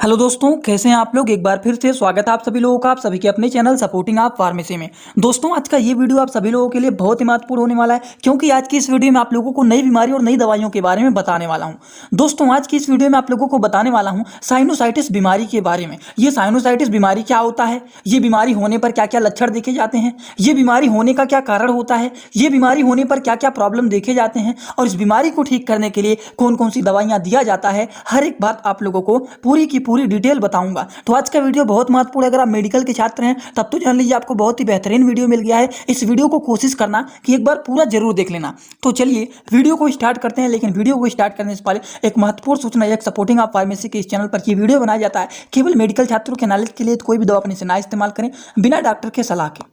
Hello दोस्तों, कैसे हैं आप लोग। एक बार फिर से स्वागत है आप सभी लोगों का आप सभी के अपने चैनल सपोर्टिंग आप फार्मेसी में। दोस्तों, आज का ये वीडियो आप सभी लोगों के लिए बहुत ही महत्वपूर्ण होने वाला है, क्योंकि आज की इस वीडियो में आप लोगों को नई बीमारी और नई दवाइयों के बारे में बताने वाला हूं। दोस्तों, आज की इस वीडियो में आप लोगों को बताने वाला हूं साइनोसाइटिस बीमारी के बारे में। ये साइनोसाइटिस बीमारी क्या होता है, ये बीमारी होने पर क्या क्या लक्षण देखे जाते हैं, ये बीमारी होने का क्या कारण होता है, ये बीमारी होने पर क्या क्या प्रॉब्लम देखे जाते हैं, और इस बीमारी को ठीक करने के लिए कौन कौन सी दवाइयां दिया जाता है, हर एक बात आप लोगों को पूरी की पूरी डिटेल बताऊंगा। तो आज का वीडियो बहुत महत्वपूर्ण है। अगर आप मेडिकल के छात्र हैं तब तो जान लीजिए आपको बहुत ही बेहतरीन वीडियो मिल गया है। इस वीडियो को कोशिश करना कि एक बार पूरा जरूर देख लेना। तो चलिए वीडियो को स्टार्ट करते हैं। लेकिन वीडियो को स्टार्ट करने से पहले एक महत्वपूर्ण सूचना, एक सपोर्टिंग आप फार्मेसी के इस चैनल पर ये वीडियो बनाया जाता है केवल मेडिकल छात्रों के नॉलेज के लिए। कोई भी दवा अपने से ना इस्तेमाल करें बिना डॉक्टर के सलाह के।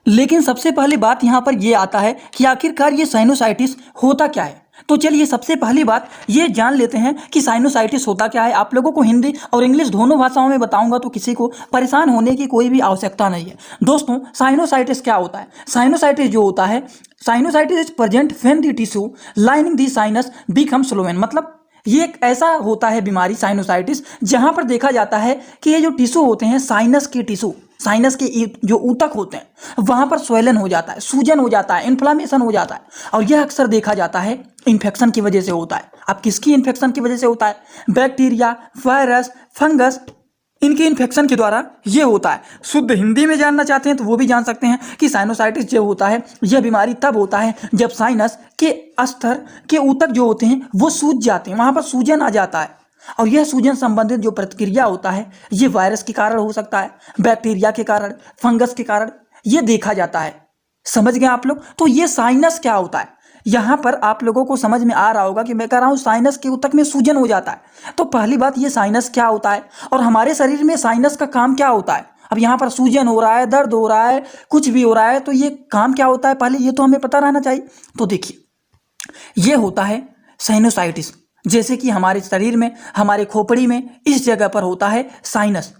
लेकिन सबसे पहली बात यहाँ पर यह आता है कि आखिरकार ये साइनोसाइटिस होता क्या है। तो चलिए सबसे पहली बात ये जान लेते हैं कि साइनोसाइटिस होता क्या है। आप लोगों को हिंदी और इंग्लिश दोनों भाषाओं में बताऊंगा, तो किसी को परेशान होने की कोई भी आवश्यकता नहीं है। दोस्तों, साइनोसाइटिस क्या होता है। साइनोसाइटिस जो होता है, sinusitis is present when the tissue lining the sinus become Slovene. मतलब ये एक ऐसा होता है बीमारी साइनोसाइटिस जहां पर देखा जाता है कि ये जो टिश्यू होते हैं, साइनस के टिश्यू, साइनस के जो ऊतक होते हैं वहां पर स्वेलन हो जाता है, सूजन हो जाता है, इन्फ्लामेशन हो जाता है। और यह अक्सर देखा जाता है इन्फेक्शन की वजह से होता है। अब किसकी इन्फेक्शन की वजह से होता है? बैक्टीरिया, वायरस, फंगस, इनके इन्फेक्शन के द्वारा ये होता है। शुद्ध हिंदी में जानना चाहते हैं तो वो भी जान सकते हैं कि साइनोसाइटिस जो होता है, यह बीमारी तब होता है जब साइनस के अस्तर के ऊतक जो होते हैं वो सूज जाते हैं, वहां पर सूजन आ जाता है। और यह सूजन संबंधित जो प्रतिक्रिया होता है ये वायरस के कारण हो सकता है, बैक्टीरिया के कारण, फंगस के कारण ये देखा जाता है। समझ गए आप लोग। तो ये साइनस क्या होता है, यहां पर आप लोगों को समझ में आ रहा होगा कि मैं कह रहा हूं साइनस के ऊतक में सूजन हो जाता है। तो पहली बात, ये साइनस क्या होता है और हमारे शरीर में साइनस का काम क्या होता है। अब यहां पर सूजन हो रहा है, दर्द हो रहा है, कुछ भी हो रहा है, तो ये काम क्या होता है पहले ये तो हमें पता रहना चाहिए। तो देखिए, ये होता है साइनोसाइटिस। जैसे कि हमारे शरीर में, हमारे खोपड़ी में इस जगह पर होता है साइनस।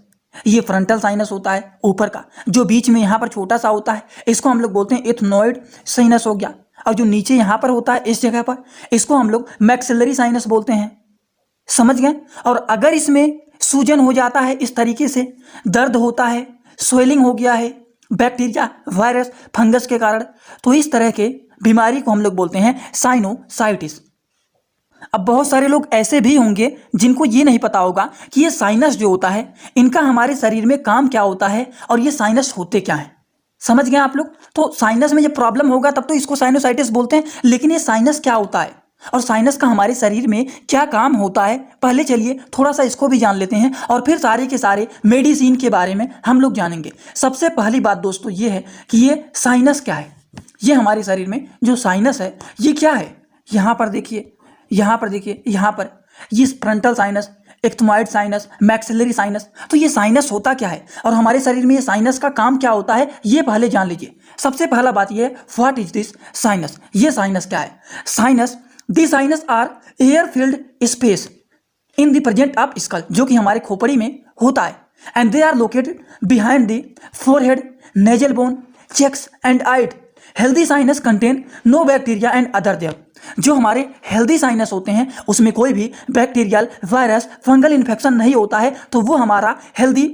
ये फ्रंटल साइनस होता है ऊपर का, जो बीच में यहाँ पर छोटा सा होता है इसको हम लोग बोलते हैं एथनोइड साइनस हो गया। और जो नीचे यहाँ पर होता है इस जगह पर, इसको हम लोग मैक्सिलरी साइनस बोलते हैं। समझ गए। और अगर इसमें सूजन हो जाता है, इस तरीके से दर्द होता है, स्वेलिंग हो गया है बैक्टीरिया, वायरस, फंगस के कारण, तो इस तरह के बीमारी को हम लोग बोलते हैं साइनोसाइटिस। अब बहुत सारे लोग ऐसे भी होंगे जिनको ये नहीं पता होगा कि ये साइनस जो होता है इनका हमारे शरीर में काम क्या होता है और ये साइनस होते क्या हैं। समझ गए आप लोग। तो साइनस में जब प्रॉब्लम होगा तब तो इसको साइनोसाइटिस बोलते हैं, लेकिन ये साइनस क्या होता है और साइनस का हमारे शरीर में क्या काम होता है, पहले चलिए थोड़ा सा इसको भी जान लेते हैं और फिर सारे के सारे मेडिसिन के बारे में हम लोग जानेंगे। सबसे पहली बात दोस्तों ये है कि ये साइनस क्या है। ये हमारे शरीर में जो साइनस है ये क्या है। यहाँ पर देखिए, यहाँ पर देखिए, यहाँ पर ये frontal sinus, ethmoid sinus, maxillary sinus. तो ये साइनस होता क्या है और हमारे शरीर में ये साइनस का काम क्या होता है ये पहले जान लीजिए। सबसे पहला बात ये है, व्हाट इज दिस साइनस। ये साइनस क्या है। Sinus, the sinus are air field space in the present of skull, जो कि हमारे खोपड़ी में होता है। And they are located behind the forehead, nasal bone, cheeks and eyes. Healthy sinus contain no bacteria and other there. जो हमारे healthy sinus होते हैं उसमें कोई भी बैक्टीरियल, वायरस, फंगल इन्फेक्शन नहीं होता है, तो वो हमारा हेल्दी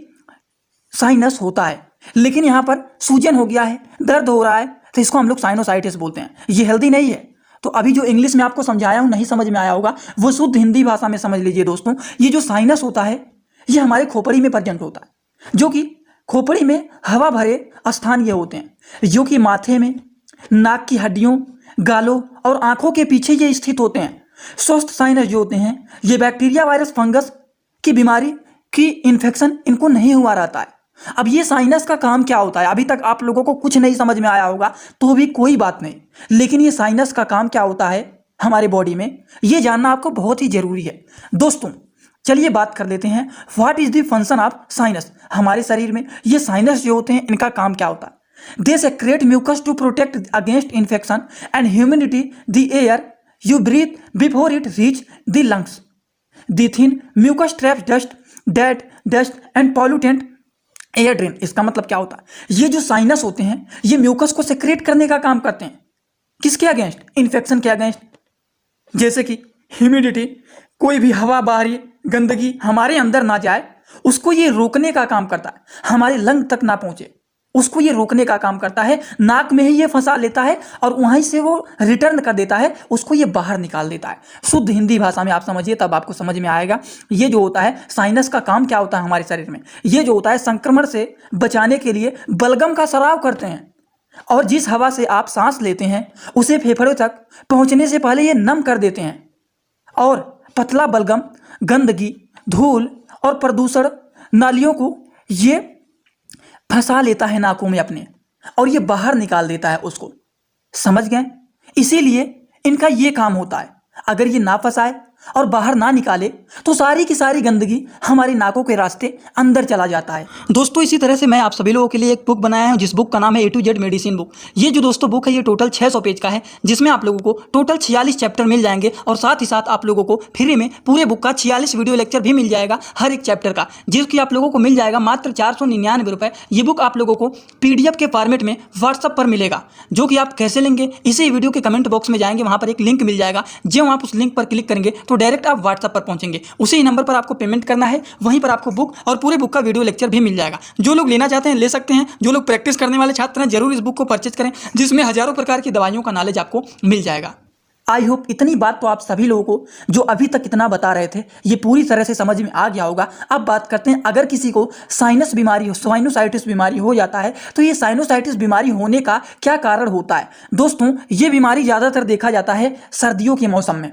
साइनस होता है। लेकिन यहाँ पर सूजन हो गया है, दर्द हो रहा है, तो इसको हम लोग साइनोसाइटिस बोलते हैं। ये हेल्दी नहीं है। तो अभी जो इंग्लिश में आपको समझाया हूँ नहीं समझ में आया होगा, वो शुद्ध हिंदी भाषा में समझ लीजिए दोस्तों। ये जो साइनस होता है ये हमारे खोपड़ी में प्रेजेंट होता है, जो कि खोपड़ी में हवा भरे स्थान ये होते हैं, जो कि माथे में, नाक की हड्डियों, गालों और आंखों के पीछे ये स्थित होते हैं। स्वस्थ साइनस जो होते हैं ये बैक्टीरिया, वायरस, फंगस की बीमारी की इन्फेक्शन इनको नहीं हुआ रहता है। अब ये साइनस का काम क्या होता है, अभी तक आप लोगों को कुछ नहीं समझ में आया होगा तो भी कोई बात नहीं, लेकिन ये साइनस का काम क्या होता है हमारे बॉडी में ये जानना आपको बहुत ही जरूरी है। दोस्तों चलिए बात कर लेते हैं, what is the function of sinus. हमारे शरीर में ये साइनस जो होते हैं इनका काम क्या होता है। They secrete mucus to protect against infection and humidity the air you breathe before it reach the lungs. The thin mucus traps dust, dust and pollutant air drain. इसका मतलब क्या होता है, ये जो साइनस होते हैं ये म्यूकस को सेक्रेट करने का काम करते हैं। किसके अगेंस्ट? इन्फेक्शन के अगेंस्ट, जैसे कि ह्यूमिडिटी, कोई भी हवा बाहरी गंदगी हमारे अंदर ना जाए, उसको ये रोकने का काम करता है, हमारे लंग तक ना पहुंचे उसको ये रोकने का काम करता है। नाक में ही ये फंसा लेता है और वहीं से वो रिटर्न कर देता है, उसको ये बाहर निकाल देता है। शुद्ध हिंदी भाषा में आप समझिए, तब आपको समझ में आएगा। ये जो होता है साइनस का काम क्या होता है हमारे शरीर में, ये जो होता है संक्रमण से बचाने के लिए बलगम का स्राव करते हैं, और जिस हवा से आप सांस लेते हैं उसे फेफड़ों तक पहुंचने से पहले ये नम कर देते हैं, और पतला बलगम गंदगी, धूल और प्रदूषण नालियों को ये फंसा लेता है नाकों में अपने, और ये बाहर निकाल देता है उसको। समझ गए? इसीलिए इनका ये काम होता है। अगर ये ना फंसाए और बाहर ना निकाले तो सारी की सारी गंदगी हमारी नाकों के रास्ते अंदर चला जाता है। दोस्तों इसी तरह से मैं आप सभी लोगों के लिए एक बुक बनाया हूं, जिस बुक का नाम है A to Z medicine book. ये जो दोस्तों बुक है ये टोटल 600 पेज का है, जिसमें आप लोगों को टोटल 46 चैप्टर मिल जाएंगे, और साथ ही साथ आप लोगों को फ्री में पूरे बुक का 46 वीडियो लेक्चर भी मिल जाएगा हर एक चैप्टर का, जिसकी आप लोगों को मिल जाएगा मात्र 499 रुपये। ये बुक आप लोगों को PDF के फॉर्मेट में व्हाट्सअप पर मिलेगा, जो कि आप कैसे लेंगे इसी वीडियो के कमेंट बॉक्स में जाएंगे, वहाँ पर एक लिंक मिल जाएगा। जब आप उस लिंक पर क्लिक करेंगे तो डायरेक्ट आप व्हाट्सअप पर पहुंचेंगे, उसी नंबर पर आपको पेमेंट करना है, वहीं पर आपको बुक और पूरे बुक का वीडियो लेक्चर भी मिल जाएगा। जो लोग लेना चाहते हैं ले सकते हैं, जो लोग प्रैक्टिस करने वाले छात्र हैं जरूर इस बुक को परचेज करें, जिसमें हजारों प्रकार की दवाइयों का नॉलेज आपको मिल जाएगा। आई होप इतनी बात तो आप सभी लोगों को जो अभी तक इतना बता रहे थे ये पूरी तरह से समझ में आ गया होगा। अब बात करते हैं, अगर किसी को साइनस बीमारी हो, साइनोसाइटिस बीमारी हो जाता है, तो ये साइनोसाइटिस बीमारी होने का क्या कारण होता है। दोस्तों ये बीमारी ज़्यादातर देखा जाता है सर्दियों के मौसम में,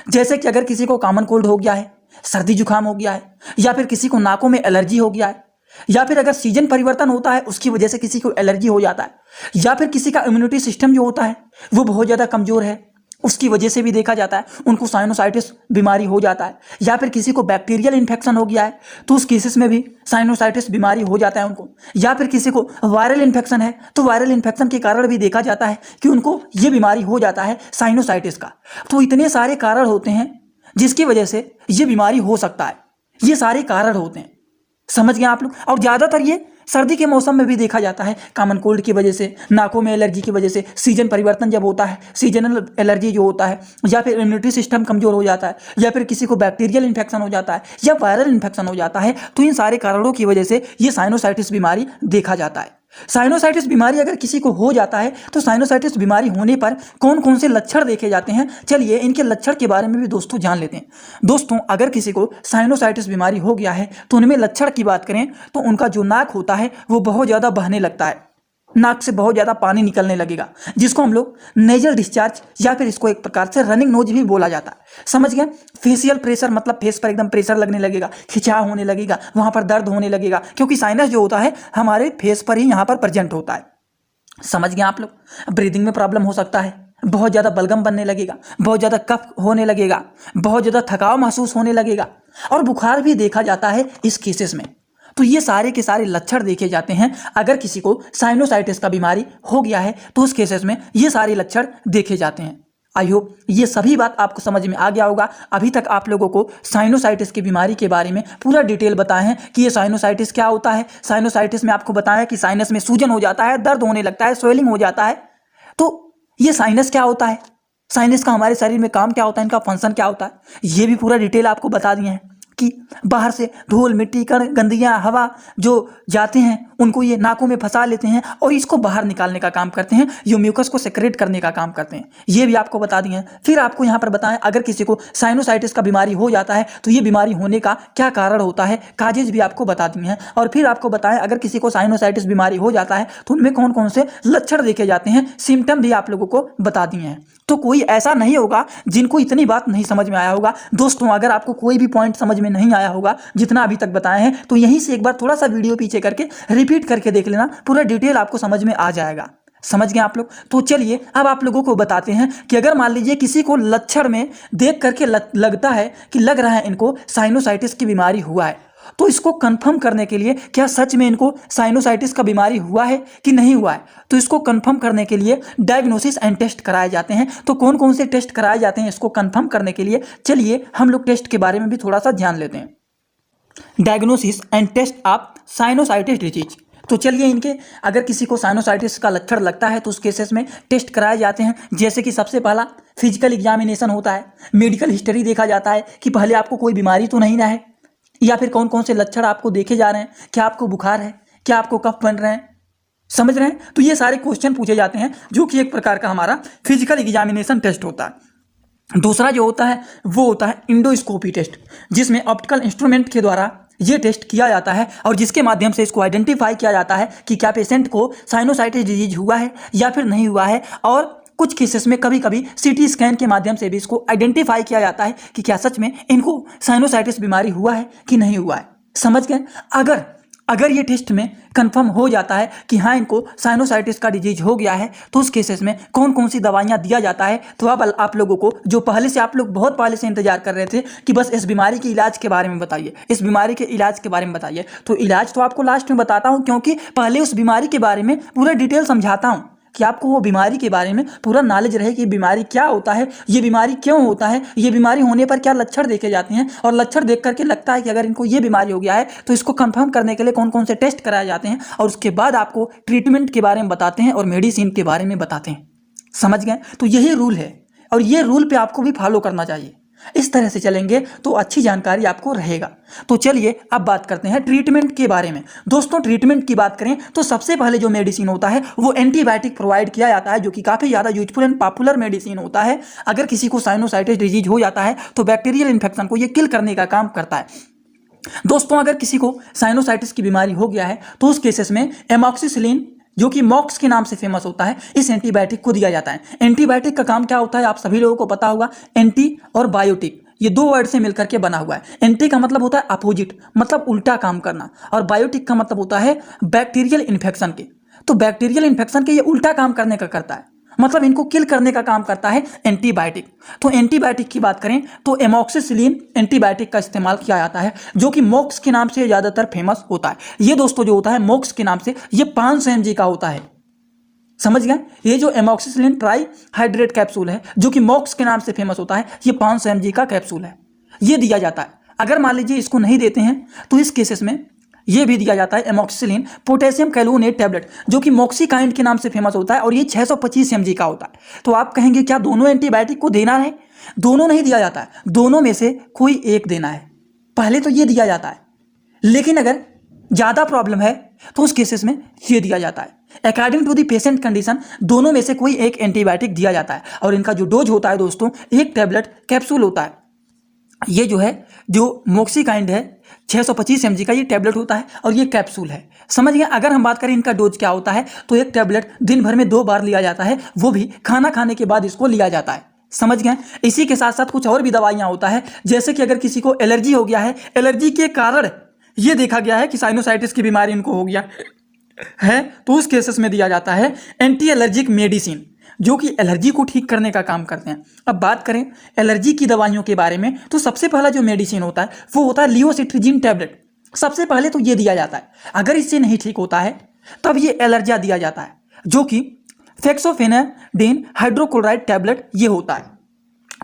जैसे कि अगर किसी को कॉमन कोल्ड हो गया है, सर्दी जुकाम हो गया है, या फिर किसी को नाकों में एलर्जी हो गया है, या फिर अगर सीजन परिवर्तन होता है उसकी वजह से किसी को एलर्जी हो जाता है, या फिर किसी का इम्यूनिटी सिस्टम जो होता है वो बहुत ज़्यादा कमज़ोर है, उसकी वजह से भी देखा जाता है उनको साइनोसाइटिस बीमारी हो जाता है, या फिर किसी को बैक्टीरियल इन्फेक्शन हो गया है तो उस केसेस में भी साइनोसाइटिस बीमारी हो जाता है उनको, या फिर किसी को वायरल इन्फेक्शन है तो वायरल इन्फेक्शन के कारण भी देखा जाता है कि उनको ये बीमारी हो जाता है साइनोसाइटिस का। तो इतने सारे कारण होते हैं जिसकी वजह से ये बीमारी हो सकता है, ये सारे कारण होते हैं। समझ गए आप लोग? और ज़्यादातर ये सर्दी के मौसम में भी देखा जाता है, कॉमन कोल्ड की वजह से, नाकों में एलर्जी की वजह से, सीजन परिवर्तन जब होता है, सीजनल एलर्जी जो होता है, या फिर इम्यूनिटी सिस्टम कमजोर हो जाता है, या फिर किसी को बैक्टीरियल इन्फेक्शन हो जाता है या वायरल इन्फेक्शन हो जाता है, तो इन सारे कारणों की वजह से ये साइनोसाइटिस बीमारी देखा जाता है। साइनोसाइटिस बीमारी अगर किसी को हो जाता है तो साइनोसाइटिस बीमारी होने पर कौन कौन से लक्षण देखे जाते हैं, चलिए इनके लक्षण के बारे में भी दोस्तों जान लेते हैं। दोस्तों अगर किसी को साइनोसाइटिस बीमारी हो गया है तो उनमें लक्षण की बात करें तो उनका जो नाक होता है वो बहुत ज़्यादा बहने लगता है, नाक से बहुत ज़्यादा पानी निकलने लगेगा, जिसको हम लोग नेजल डिस्चार्ज या फिर इसको एक प्रकार से रनिंग नोज भी बोला जाता है। समझ गए? फेशियल प्रेशर मतलब फेस पर एकदम प्रेशर लगने लगेगा, खिंचाव होने लगेगा, वहाँ पर दर्द होने लगेगा, क्योंकि साइनस जो होता है हमारे फेस पर ही यहाँ पर प्रेजेंट होता है। समझ गए आप लोग? ब्रीदिंग में प्रॉब्लम हो सकता है, बहुत ज़्यादा बलगम बनने लगेगा, बहुत ज़्यादा कफ होने लगेगा, बहुत ज़्यादा थकाव महसूस होने लगेगा, और बुखार भी देखा जाता है इस केसेस में। तो ये सारे के सारे लक्षण देखे जाते हैं अगर किसी को साइनोसाइटिस का बीमारी हो गया है, तो उस केसेस में ये सारे लक्षण देखे जाते हैं। आई होप ये सभी बात आपको समझ में आ गया होगा। अभी तक आप लोगों को साइनोसाइटिस की बीमारी के बारे में पूरा डिटेल बताए हैं कि ये साइनोसाइटिस क्या होता है। साइनोसाइटिस में आपको बताया कि साइनस में सूजन हो जाता है, दर्द होने लगता है, स्वेलिंग हो जाता है। तो ये साइनस क्या होता है, साइनस का हमारे शरीर में काम क्या होता है, इनका फंक्शन क्या होता है, ये भी पूरा डिटेल आपको बता दिए हैं कि बाहर से धूल मिट्टी कण गंदगियाँ हवा जो जाते हैं उनको ये नाकों में फंसा लेते हैं और इसको बाहर निकालने का काम करते हैं, ये म्यूकस को सेक्रेट करने का काम करते हैं। ये भी आपको बता दिए हैं। फिर आपको यहाँ पर बताएं अगर किसी को साइनोसाइटिस का बीमारी हो जाता है तो ये बीमारी होने का क्या कारण होता है, काजेज भी आपको बता दिए हैं। और फिर आपको बताएं अगर किसी को साइनोसाइटिस बीमारी हो जाता है तो उनमें कौन कौन से लक्षण देखे जाते हैं, सिम्टम भी आप लोगों को बता दिए हैं। तो कोई ऐसा नहीं होगा जिनको इतनी बात नहीं समझ में आया होगा। दोस्तों अगर आपको कोई भी पॉइंट समझ में नहीं आया होगा जितना अभी तक बताए हैं तो यहीं से एक बार थोड़ा सा वीडियो पीछे करके रिपीट करके देख लेना, पूरा डिटेल आपको समझ में आ जाएगा। समझ गए आप लोग? तो चलिए अब आप लोगों को बताते हैं कि अगर मान लीजिए किसी को लक्षण में देख करके लगता है कि लग रहा है इनको साइनोसाइटिस की बीमारी हुआ है, तो इसको कंफर्म करने के लिए क्या सच में इनको साइनोसाइटिस का बीमारी हुआ है कि नहीं हुआ है, तो इसको कंफर्म करने के लिए डायग्नोसिस एंड टेस्ट कराए जाते हैं। तो कौन कौन से टेस्ट कराए जाते हैं इसको कंफर्म करने के लिए, चलिए हम लोग टेस्ट के बारे में भी थोड़ा सा ध्यान लेते हैं। Diagnosis and test of sinusitis disease. तो चलिए इनके अगर किसी को साइनोसाइटिस का लक्षण लगता है तो उस केसेस में टेस्ट कराए जाते हैं। जैसे कि सबसे पहला फिजिकल एग्जामिनेशन होता है, मेडिकल हिस्ट्री देखा जाता है कि पहले आपको कोई बीमारी तो नहीं ना है, या फिर कौन कौन से लक्षण आपको देखे जा रहे हैं, क्या आपको बुखार है, क्या आपको कफ बन रहे हैं, समझ रहे हैं। तो ये सारे क्वेश्चन पूछे जाते हैं जो कि एक प्रकार का हमारा फिजिकल एग्जामिनेशन टेस्ट होता है। दूसरा जो होता है वो होता है इंडोस्कोपी टेस्ट, जिसमें ऑप्टिकल इंस्ट्रूमेंट के द्वारा ये टेस्ट किया जाता है और जिसके माध्यम से इसको आइडेंटिफाई किया जाता है कि क्या पेशेंट को साइनोसाइटिस डिजीज हुआ है या फिर नहीं हुआ है। और कुछ केसेस में कभी कभी सीटी स्कैन के माध्यम से भी इसको आइडेंटिफाई किया जाता है कि क्या सच में इनको साइनोसाइटिस बीमारी हुआ है कि नहीं हुआ है। समझ गए। अगर ये टेस्ट में कंफर्म हो जाता है कि हाँ इनको साइनोसाइटिस का डिजीज हो गया है तो उस केसेस में कौन कौन सी दवाइयाँ दिया जाता है। तो अब आप लोगों को जो पहले से आप लोग बहुत पहले से इंतजार कर रहे थे कि बस इस बीमारी के इलाज के बारे में बताइए, इस बीमारी के इलाज के बारे में बताइए, तो इलाज तो आपको लास्ट में बताता हूँ, क्योंकि पहले उस बीमारी के बारे में पूरा डिटेल समझाता हूँ कि आपको वो बीमारी के बारे में पूरा नॉलेज रहे कि बीमारी क्या होता है, ये बीमारी क्यों होता है, ये बीमारी होने पर क्या लक्षण देखे जाते हैं, और लक्षण देख करके लगता है कि अगर इनको ये बीमारी हो गया है तो इसको कंफर्म करने के लिए कौन कौन से टेस्ट कराए जाते हैं, और उसके बाद आपको ट्रीटमेंट के बारे में बताते हैं और मेडिसिन के बारे में बताते हैं। समझ गए। तो यही रूल है और ये रूल पे आपको भी फॉलो करना चाहिए। इस तरह से चलेंगे तो अच्छी जानकारी आपको रहेगा। तो चलिए अब बात करते हैं ट्रीटमेंट के बारे में। दोस्तों ट्रीटमेंट की बात करें तो सबसे पहले जो मेडिसिन होता है वो एंटीबायोटिक प्रोवाइड किया जाता है, जो कि काफ़ी ज़्यादा यूजफुल एंड पॉपुलर मेडिसिन होता है। अगर किसी को साइनोसाइटिस डिजीज हो जाता है तो बैक्टीरियल इन्फेक्शन को ये किल करने का काम करता है। दोस्तों अगर किसी को साइनोसाइटिस की बीमारी हो गया है तो उस केसेस में एमॉक्सिसिलिन, जो कि मॉक्स के नाम से फेमस होता है, इस एंटीबायोटिक को दिया जाता है। एंटीबायोटिक का काम क्या होता है आप सभी लोगों को पता होगा। एंटी और बायोटिक ये दो वर्ड से मिलकर के बना हुआ है। एंटी का मतलब होता है अपोजिट, मतलब उल्टा काम करना, और बायोटिक का मतलब होता है बैक्टीरियल इन्फेक्शन के। तो बैक्टीरियल इन्फेक्शन के ये उल्टा काम करने का करता है, मतलब इनको किल करने का काम करता है एंटीबायोटिक। तो एंटीबायोटिक की बात करें तो एमॉक्सिसिलिन एंटीबायोटिक का इस्तेमाल किया जाता है, जो कि मॉक्स के नाम से ज़्यादातर फेमस होता है। ये दोस्तों जो होता है मॉक्स के नाम से ये 500 mg का होता है। समझ गए। ये जो एमॉक्सिसिलिन ट्राई हाइड्रेट कैप्सूल है जो कि मॉक्स के नाम से फेमस होता है, ये 500 mg का कैप्सूल है, ये दिया जाता है। अगर मान लीजिए इसको नहीं देते हैं तो इस केसेस में ये भी दिया जाता है एमॉक्सिसिलिन पोटेशियम कैलोनेट टैबलेट, जो कि मॉक्सीकाइंड के नाम से फेमस होता है, और ये 625 mg का होता है। तो आप कहेंगे क्या दोनों एंटीबायोटिक को देना है? दोनों नहीं दिया जाता है, दोनों में से कोई एक देना है। पहले तो ये दिया जाता है, लेकिन अगर ज़्यादा प्रॉब्लम है तो उस केसेस में ये दिया जाता है। According to the patient condition दोनों में से कोई एक एंटीबायोटिक दिया जाता है, और इनका जो डोज होता है दोस्तों एक टैबलेट कैप्सूल होता है। ये जो है जो मॉक्सीकाइंड है 625 mg का ये टैबलेट होता है और ये कैप्सूल है। समझ गए। अगर हम बात करें इनका डोज क्या होता है तो एक टैबलेट दिन भर में 2 बार लिया जाता है, वो भी खाना खाने के बाद इसको लिया जाता है। समझ गए। इसी के साथ साथ कुछ और भी दवाइयाँ होता है, जैसे कि अगर किसी को एलर्जी हो गया है, एलर्जी के कारण ये देखा गया है कि साइनोसाइटिस की बीमारी इनको हो गया है, तो उस केसेस में दिया जाता है एंटी एलर्जिक मेडिसिन, जो कि एलर्जी को ठीक करने का काम करते हैं। अब बात करें एलर्जी की दवाइयों के बारे में तो सबसे पहला जो मेडिसिन होता है वो होता है लियोसिट्रिजिन टैबलेट। सबसे पहले तो ये दिया जाता है। अगर इससे नहीं ठीक होता है तब ये एलर्जिया दिया जाता है, जो कि फेक्सोफेनाडिन हाइड्रोक्लोराइड टैबलेट ये होता है।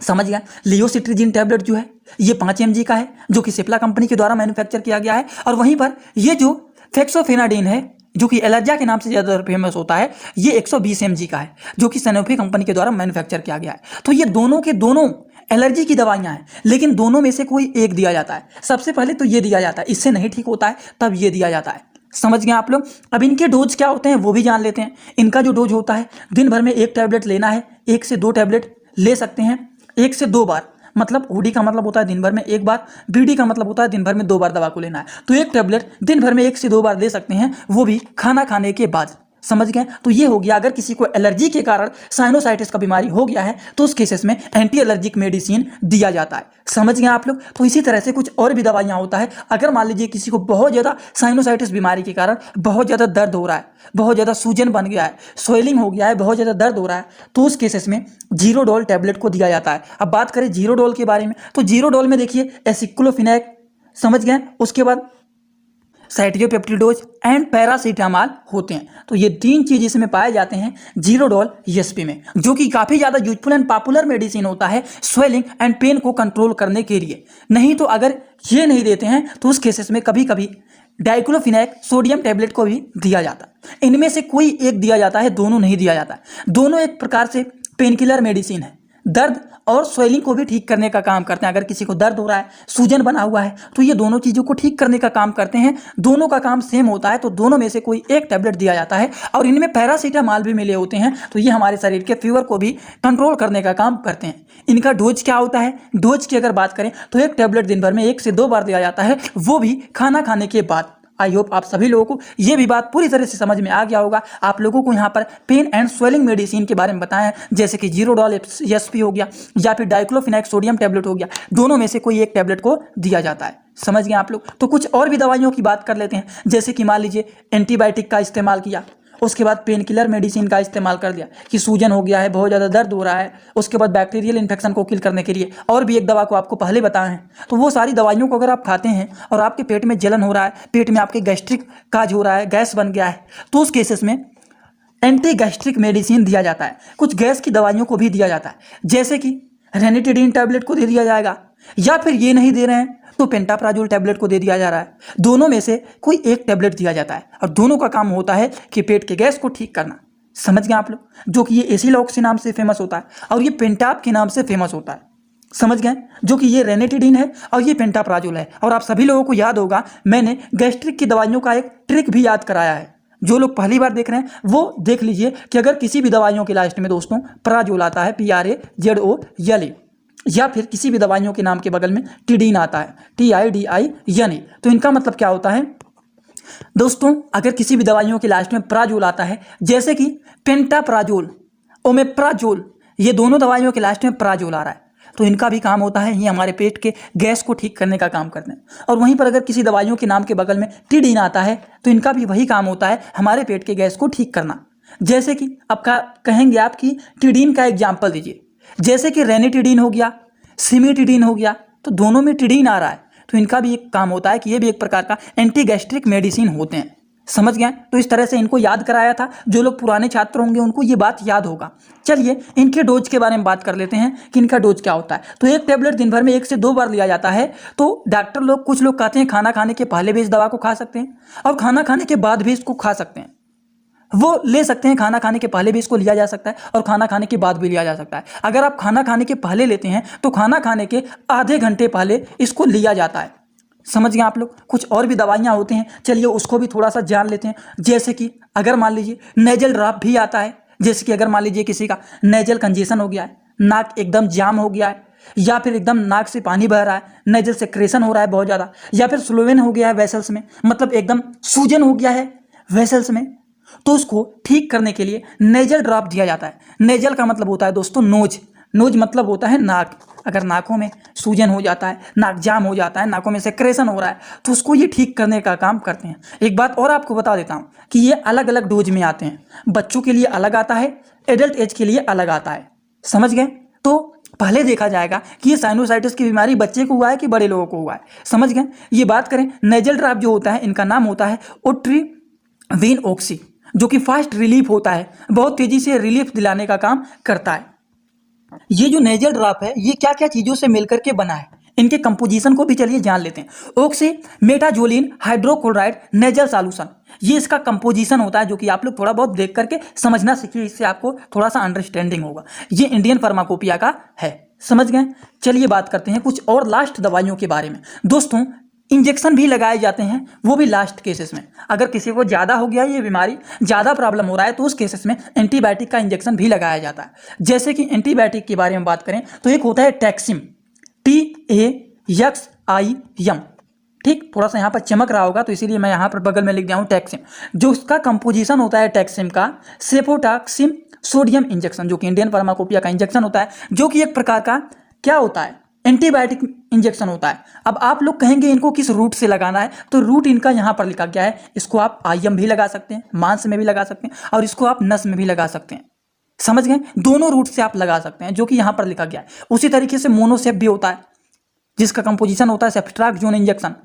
समझ गया। लियोसिट्रिजिन टैबलेट जो है ये 5 mg का है, जो कि सिप्ला कंपनी के द्वारा मैन्युफैक्चर किया गया है, और वहीं पर ये जो फेक्सोफेनाडिन है जो कि एलर्जिया के नाम से ज़्यादा फेमस होता है, ये 120 mg का है, जो कि सैनोफी कंपनी के द्वारा मैन्युफैक्चर किया गया है। तो ये दोनों के दोनों एलर्जी की दवाइयाँ हैं, लेकिन दोनों में से कोई एक दिया जाता है। सबसे पहले तो ये दिया जाता है, इससे नहीं ठीक होता है तब ये दिया जाता है। समझ गए आप लोग। अब इनके डोज क्या होते हैं वो भी जान लेते हैं। इनका जो डोज होता है दिन भर में 1 टैबलेट लेना है, 1 से 2 टैबलेट ले सकते हैं 1 से 2 बार। मतलब ओडी का मतलब होता है दिन भर में 1 बार, बीडी का मतलब होता है दिन भर में 2 बार दवा को लेना है। तो 1 टैबलेट दिन भर में 1 से 2 बार ले सकते हैं, वो भी खाना खाने के बाद। समझ गए। तो ये हो गया अगर किसी को एलर्जी के कारण साइनोसाइटिस का बीमारी हो गया है तो उस केसेस में एंटी एलर्जिक मेडिसिन दिया जाता है। समझ गए आप लोग। तो इसी तरह से कुछ और भी दवाइयाँ होता है। अगर मान लीजिए किसी को बहुत ज़्यादा साइनोसाइटिस बीमारी के कारण बहुत ज़्यादा दर्द हो रहा है, बहुत ज़्यादा सूजन बन गया है, स्वेलिंग हो गया है, बहुत ज़्यादा दर्द हो रहा है, तो उस केसेस में जीरोडोल टैबलेट को दिया जाता है। अब बात करें जीरोडोल के बारे में तो जीरोडोल में देखिए एसिक्लोफिनैक, समझ गए, उसके बाद साइटियोपेप्टिडोज एंड पैरासीटामॉल होते हैं। तो ये 3 चीज़ इसमें पाए जाते हैं जीरोडोल ईएसपी में, जो कि काफ़ी ज़्यादा यूजफुल एंड पॉपुलर मेडिसिन होता है स्वेलिंग एंड पेन को कंट्रोल करने के लिए। नहीं तो अगर ये नहीं देते हैं तो उस केसेस में कभी कभी डाइक्लोफिनेक सोडियम टैबलेट को भी दिया जाता है। इनमें से कोई एक दिया जाता है, दोनों नहीं दिया जाता है। दोनों एक प्रकार से पेनकिलर मेडिसिन है, दर्द और स्वेलिंग को भी ठीक करने का काम करते हैं। अगर किसी को दर्द हो रहा है, सूजन बना हुआ है, तो ये दोनों चीज़ों को ठीक करने का काम करते हैं। दोनों का काम सेम होता है, तो दोनों में से कोई एक टैबलेट दिया जाता है। और इनमें पैरासीटामॉल भी मिले होते हैं, तो ये हमारे शरीर के फीवर को भी कंट्रोल करने का काम करते हैं। इनका डोज क्या होता है? डोज की अगर बात करें तो एक टैबलेट दिन भर में 1 से 2 बार दिया जाता है, वो भी खाना खाने के बाद। आई होप आप सभी लोगों को ये भी बात पूरी तरह से समझ में आ गया होगा। आप लोगों को यहाँ पर पेन एंड स्वेलिंग मेडिसिन के बारे में बताया है, जैसे कि जीरोडॉल एसपी हो गया या फिर डाइक्लोफिनेक सोडियम टैबलेट हो गया। दोनों में से कोई एक टैबलेट को दिया जाता है। समझ गए आप लोग? तो कुछ और भी दवाइयों की बात कर लेते हैं, जैसे कि मान लीजिए एंटीबायोटिक का इस्तेमाल किया, उसके बाद पेन किलर मेडिसिन का इस्तेमाल कर दिया कि सूजन हो गया है, बहुत ज़्यादा दर्द हो रहा है, उसके बाद बैक्टीरियल इन्फेक्शन को किल करने के लिए और भी एक दवा को आपको पहले बताए हैं। तो वो सारी दवाइयों को अगर आप खाते हैं और आपके पेट में जलन हो रहा है, पेट में आपके गैस्ट्रिक काज हो रहा है, गैस बन गया है, तो उस केसेस में एंटी गैस्ट्रिक मेडिसिन दिया जाता है। कुछ गैस की दवाइयों को भी दिया जाता है, जैसे कि रेनिटिडीन टैबलेट को दे दिया जाएगा, या फिर ये नहीं दे रहे हैं तो पेंटाप्राजोल टैबलेट को दे दिया जा रहा है। दोनों में से कोई एक टैबलेट दिया जाता है और दोनों का काम होता है कि पेट के गैस को ठीक करना। समझ गए आप लोग? जो कि ये एसिलॉक्स के नाम से फेमस होता है और ये पेंटाप के नाम से फेमस होता है। समझ गए? जो कि ये रेनिटिडीन है और ये पेंटाप्राजोल है। और आप सभी लोगों को याद होगा, मैंने गैस्ट्रिक की दवाइयों का एक ट्रिक भी याद कराया है। जो लोग पहली बार देख रहे हैं वो देख लीजिए कि अगर किसी भी दवाइयों के लास्ट में दोस्तों प्राजोल आता है, PRAZOL, या फिर किसी भी दवाइयों के नाम के बगल में टिडीन आता है, TIDIN, तो इनका मतलब क्या होता है दोस्तों? अगर किसी भी दवाइयों के लास्ट में प्राजोल आता है, जैसे कि पेंटाप्राजोल, ओमेप्राजोल, ये दोनों दवाइयों के लास्ट में प्राजोल आ रहा है, तो इनका भी काम होता है ये हमारे पेट के गैस को ठीक करने का काम करते हैं। और वहीं पर अगर किसी दवाइयों के नाम के बगल में टिडीन आता है, तो इनका भी वही काम होता है, हमारे पेट के गैस को ठीक करना। जैसे कि अब कहेंगे आप कि टिडीन का एग्जाम्पल दीजिए, जैसे कि रेनिटिडीन हो गया, सिमिटिडीन हो गया, तो दोनों में टिडीन आ रहा है, तो इनका भी एक काम होता है कि ये भी एक प्रकार का एंटी गैस्ट्रिक मेडिसिन होते हैं। समझ गए? तो इस तरह से इनको याद कराया था। जो लोग पुराने छात्र होंगे उनको ये बात याद होगा। चलिए इनके डोज के बारे में बात कर लेते हैं कि इनका डोज क्या होता है। तो एक टैबलेट दिन भर में 1 से 2 बार लिया जाता है। तो डॉक्टर लोग, कुछ लोग कहते हैं खाना खाने के पहले भी इस दवा को खा सकते हैं और खाना खाने के बाद भी इसको खा सकते हैं। वो ले सकते हैं, खाना खाने के पहले भी इसको लिया जा सकता है और खाना खाने के बाद भी लिया जा सकता है। अगर आप खाना खाने के पहले लेते हैं तो खाना खाने के आधे घंटे पहले इसको लिया जाता है। समझ गए आप लोग? कुछ और भी दवाइयाँ होती हैं, चलिए उसको भी थोड़ा सा जान लेते हैं। जैसे कि अगर मान लीजिए नेजल ड्रॉप भी आता है, जैसे कि अगर मान लीजिए किसी का नेजल कंजेशन हो गया है, नाक एकदम जाम हो गया है, या फिर एकदम नाक से पानी बह रहा है, नेजल सेक्रेशन हो रहा है बहुत ज़्यादा, या फिर स्लोवेन हो गया है वेसल्स में, मतलब एकदम सूजन हो गया है वेसल्स में, तो उसको ठीक करने के लिए नेजल ड्रॉप दिया जाता है। नेजल का मतलब होता है दोस्तों नोज, नोज मतलब होता है नाक। अगर नाकों में सूजन हो जाता है, नाक जाम हो जाता है, नाकों में सेक्रेशन हो रहा है, तो उसको ये ठीक करने का काम करते हैं। एक बात और आपको बता देता हूँ कि ये अलग अलग डोज में आते हैं। बच्चों के लिए अलग आता है, एडल्ट एज के लिए अलग आता है। समझ गए? तो पहले देखा जाएगा कि ये साइनोसाइटिस की बीमारी बच्चे को हुआ है कि बड़े लोगों को हुआ है। समझ गए? ये बात करें, नेजल ड्रॉप जो होता है इनका नाम होता है ओट्रिवीन ऑक्सी, जो कि फास्ट रिलीफ होता है, बहुत तेजी से रिलीफ दिलाने का काम करता है। ये जो नेजल ड्रॉप है ये क्या क्या चीज़ों से मिलकर के बना है, इनके कंपोजिशन को भी चलिए जान लेते हैं। ऑक्सी मेटाजोलिन हाइड्रोक्लोराइड नेजल सॉल्यूशन, ये इसका कंपोजिशन होता है, जो कि आप लोग थोड़ा बहुत देख करके समझना सीखिए, इससे आपको थोड़ा सा अंडरस्टैंडिंग होगा। ये इंडियन फार्माकोपिया का है। समझ गए? चलिए बात करते हैं कुछ और लास्ट दवाइयों के बारे में। दोस्तों इंजेक्शन भी लगाए जाते हैं, वो भी लास्ट केसेस में। अगर किसी को ज़्यादा हो गया ये बीमारी, ज़्यादा प्रॉब्लम हो रहा है, तो उस केसेस में एंटीबायोटिक का इंजेक्शन भी लगाया जाता है। जैसे कि एंटीबायोटिक के बारे में बात करें तो एक होता है टैक्सिम, TAXIM। ठीक, थोड़ा सा यहाँ पर चमक रहा होगा तो इसीलिए मैं यहाँ पर बगल में लिख दिया हूँ टैक्सिम। जो उसका कंपोजिशन होता है टैक्सिम का, सेफोटैक्सिम सोडियम इंजेक्शन, जो कि इंडियन फार्माकोपिया का इंजेक्शन होता है, जो कि एक प्रकार का क्या होता है, एंटीबायोटिक इंजेक्शन होता है। अब आप लोग कहेंगे इनको किस रूट से लगाना है, तो रूट इनका यहाँ पर लिखा गया है। इसको आप आईएम भी लगा सकते हैं, मांस में भी लगा सकते हैं, और इसको आप नस में भी लगा सकते हैं। समझ गए? दोनों रूट से आप लगा सकते हैं, जो कि यहाँ पर लिखा गया है। उसी तरीके से मोनोसेप भी होता है, जिसका कंपोजिशन होता है सेफ्ट्राक्सोन इंजेक्शन,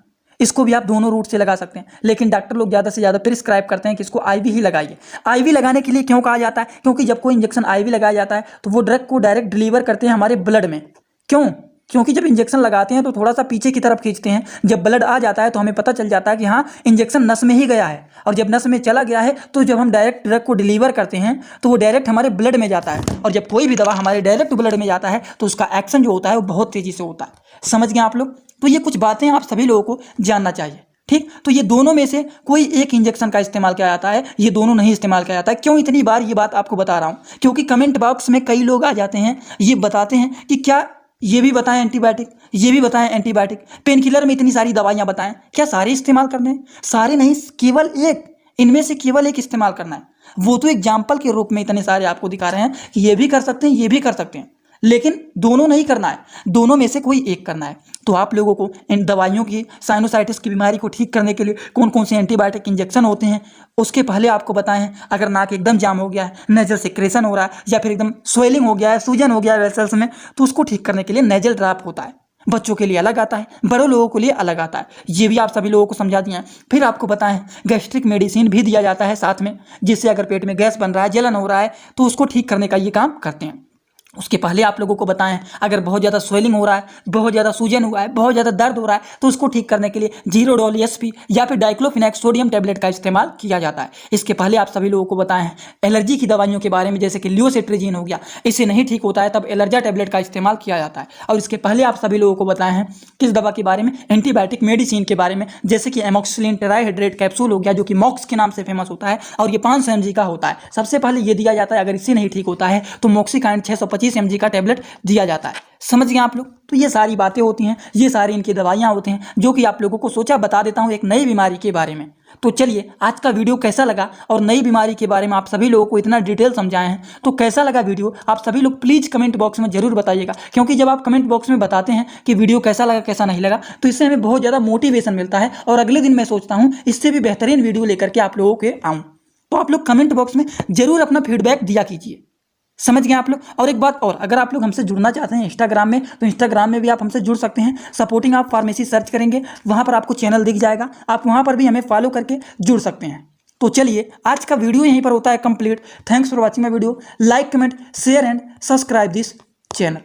इसको भी आप दोनों रूट से लगा सकते हैं। लेकिन डॉक्टर लोग ज़्यादा से ज़्यादा प्रिस्क्राइब करते हैं कि इसको आईवी ही लगाइए। आईवी लगाने के लिए क्यों कहा जाता है? क्योंकि जब कोई इंजेक्शन आईवी लगाया जाता है तो वो ड्रग को डायरेक्ट डिलीवर करते हैं हमारे ब्लड में। क्यों? क्योंकि जब इंजेक्शन लगाते हैं तो थोड़ा सा पीछे की तरफ खींचते हैं, जब ब्लड आ जाता है तो हमें पता चल जाता है कि हाँ इंजेक्शन नस में ही गया है, और जब नस में चला गया है तो जब हम डायरेक्ट ड्रग को डिलीवर करते हैं तो वो डायरेक्ट हमारे ब्लड में जाता है, और जब कोई भी दवा हमारे डायरेक्ट ब्लड में जाता है तो उसका एक्शन जो होता है वो बहुत तेज़ी से होता है। समझ गए आप लोग? तो ये कुछ बातें आप सभी लोगों को जानना चाहिए। ठीक, तो ये दोनों में से कोई एक इंजेक्शन का इस्तेमाल किया जाता है, ये दोनों नहीं इस्तेमाल किया जाता है। क्यों इतनी बार ये बात आपको बता रहा हूँ? क्योंकि कमेंट बॉक्स में कई लोग आ जाते हैं, ये बताते हैं कि क्या ये भी बताएं एंटीबायोटिक, ये भी बताएं एंटीबायोटिक, पेन किलर में इतनी सारी दवाइयाँ बताएं, क्या सारे इस्तेमाल करने हैं? सारे नहीं, केवल एक, इनमें से केवल एक इस्तेमाल करना है। वो तो एग्जाम्पल के रूप में इतने सारे आपको दिखा रहे हैं कि ये भी कर सकते हैं, ये भी कर सकते हैं, लेकिन दोनों नहीं करना है, दोनों में से कोई एक करना है। तो आप लोगों को इन दवाइयों की, साइनोसाइटिस की बीमारी को ठीक करने के लिए कौन कौन से एंटीबायोटिक इंजेक्शन होते हैं उसके पहले आपको बताएं हैं। अगर नाक एकदम जाम हो गया है, नेजल सिक्रेशन हो रहा है, या फिर एकदम स्वेलिंग हो गया है, सूजन हो गया है वेसल्स में, तो उसको ठीक करने के लिए नेजल ड्रॉप होता है। बच्चों के लिए अलग आता है, बड़ों लोगों के लिए अलग आता है। ये भी आप सभी लोगों को समझा दिया है। फिर आपको बताएं गैस्ट्रिक मेडिसिन भी दिया जाता है साथ में, जिससे अगर पेट में गैस बन रहा है, जलन हो रहा है, तो उसको ठीक करने का ये काम करते हैं। उसके पहले आप लोगों को बताएं अगर बहुत ज़्यादा स्वेलिंग हो रहा है, बहुत ज़्यादा सूजन हुआ है, बहुत ज़्यादा दर्द हो रहा है, तो उसको ठीक करने के लिए जीरोडोल एसपी या फिर डाइक्लोफिनेक सोडियम टैबलेट का इस्तेमाल किया जाता है। इसके पहले आप सभी लोगों को बताएं एलर्जी की दवाइयों के बारे में, जैसे कि लियोसेट्रिजिन हो गया, इससे नहीं ठीक होता है तब एलर्जा टैबलेट का इस्तेमाल किया जाता है। और इसके पहले आप सभी लोगों को बताएं हैं किस दवा के बारे में, एंटीबायोटिक मेडिसिन के बारे में, जैसे कि एमोक्सिलिन ट्राइहाइड्रेट कैप्सूल हो गया, जो कि मॉक्स के नाम से फेमस होता है, और ये 500 mg का होता है। सबसे पहले ये दिया जाता है, अगर इससे नहीं ठीक होता है तो मॉक्सिकाइन 625 mg का टैबलेट दिया जाता है। समझ गए आप लोग? तो ये सारी बातें होती हैं, ये सारी इनकी दवाइयाँ होती हैं, जो कि आप लोगों को सोचा बता देता हूँ एक नई बीमारी के बारे में। तो चलिए आज का वीडियो कैसा लगा, और नई बीमारी के बारे में आप सभी लोगों को इतना डिटेल समझाए हैं, तो कैसा लगा वीडियो आप सभी लोग प्लीज़ कमेंट बॉक्स में जरूर बताइएगा। क्योंकि जब आप कमेंट बॉक्स में बताते हैं कि वीडियो कैसा लगा कैसा नहीं लगा, तो इससे हमें बहुत ज़्यादा मोटिवेशन मिलता है, और अगले दिन मैं सोचता हूँ इससे भी बेहतरीन वीडियो लेकर के आप लोगों के आऊँ। तो आप लोग कमेंट बॉक्स में जरूर अपना फीडबैक दिया कीजिए। समझ गए आप लोग? और एक बात और, अगर आप लोग हमसे जुड़ना चाहते हैं इंस्टाग्राम में, तो इंस्टाग्राम में भी आप हमसे जुड़ सकते हैं। सपोर्टिंग आप फार्मेसी सर्च करेंगे, वहाँ पर आपको चैनल दिख जाएगा, आप वहाँ पर भी हमें फॉलो करके जुड़ सकते हैं। तो चलिए आज का वीडियो यहीं पर होता है complete. Thanks for watching my video. Like, comment, share and subscribe this channel.